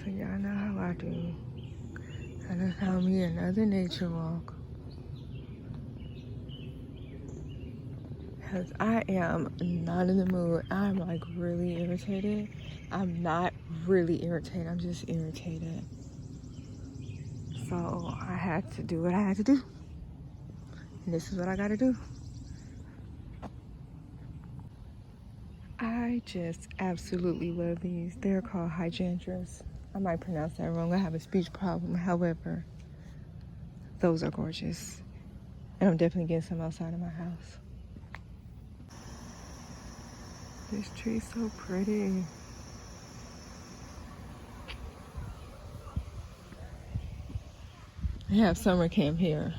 So y'all know how I do. I done found me another nature walk. Because I am not in the mood. I'm like really irritated. I'm not really irritated. I'm just irritated. So I had to do what I had to do. And this is what I gotta do. I just absolutely love these. They're called hydrangeas. I might pronounce that wrong. I have a speech problem. However, those are gorgeous. And I'm definitely getting some outside of my house. This tree's so pretty. They have summer camp here.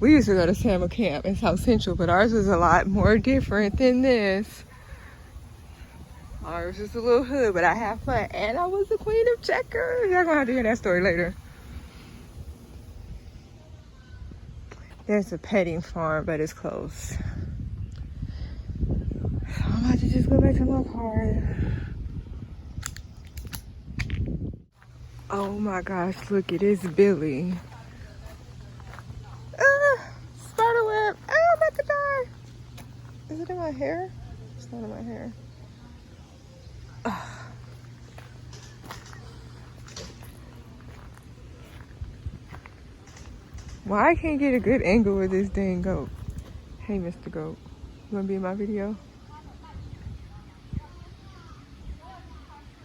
We used to go to summer camp in South Central, but ours was a lot more different than this. Ours was a little hood, but I had fun. And I was the queen of checkers. Y'all gonna have to hear that story later. There's a petting farm, but it's closed. So I'm about to just go back to my car. Oh my gosh, look, it is Billy. Spider web. Oh, I'm about to die. Is it in my hair? It's not in my hair. Why I can't get a good angle with this dang goat? Hey, Mr. Goat, you wanna be in my video?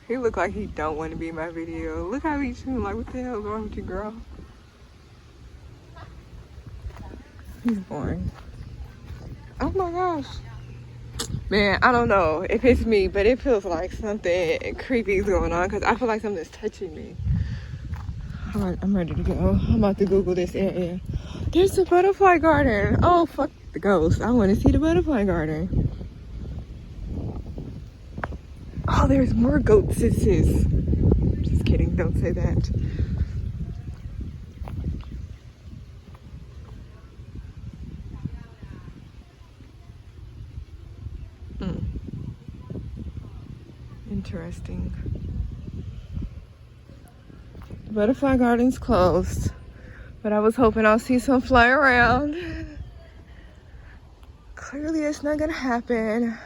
He look like he don't want to be in my video. Look how he's chewing. Like, what the hell is wrong with you, girl? He's boring. Oh my gosh. Man, I don't know if it's me, but it feels like something creepy is going on because I feel like something's touching me. I'm ready to go. I'm about to Google this area. There's a butterfly garden. Oh, fuck the ghost. I want to see the butterfly garden. Oh, there's more goat sisses. Just kidding. Don't say that. Interesting. The butterfly garden's closed, but I was hoping I'll see some fly around. Clearly, it's not gonna happen.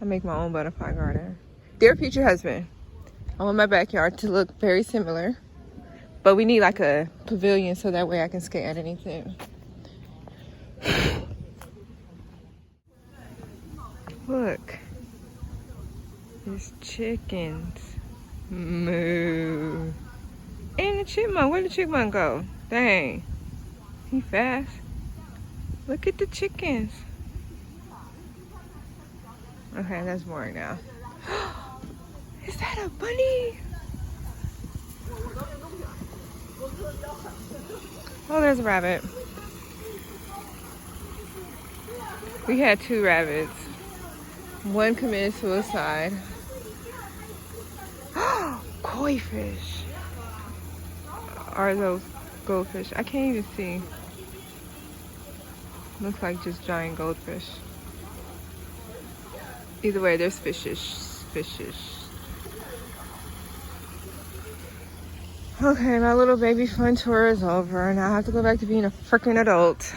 I make my own butterfly garden. Dear future husband, I want my backyard to look very similar, but we need like a pavilion so that way I can skate underneath it. Look, there's chickens. Moo. And the chipmunk, where'd the chipmunk go? Dang, he fast. Look at the chickens. Okay, that's boring now. Is that a bunny? Oh, there's a rabbit. We had 2 rabbits. One committed suicide. Koi fish. Are those goldfish? I can't even see. Looks like just giant goldfish. Either way, there's fishes. Okay, my little baby fun tour is over, and I have to go back to being a freaking adult.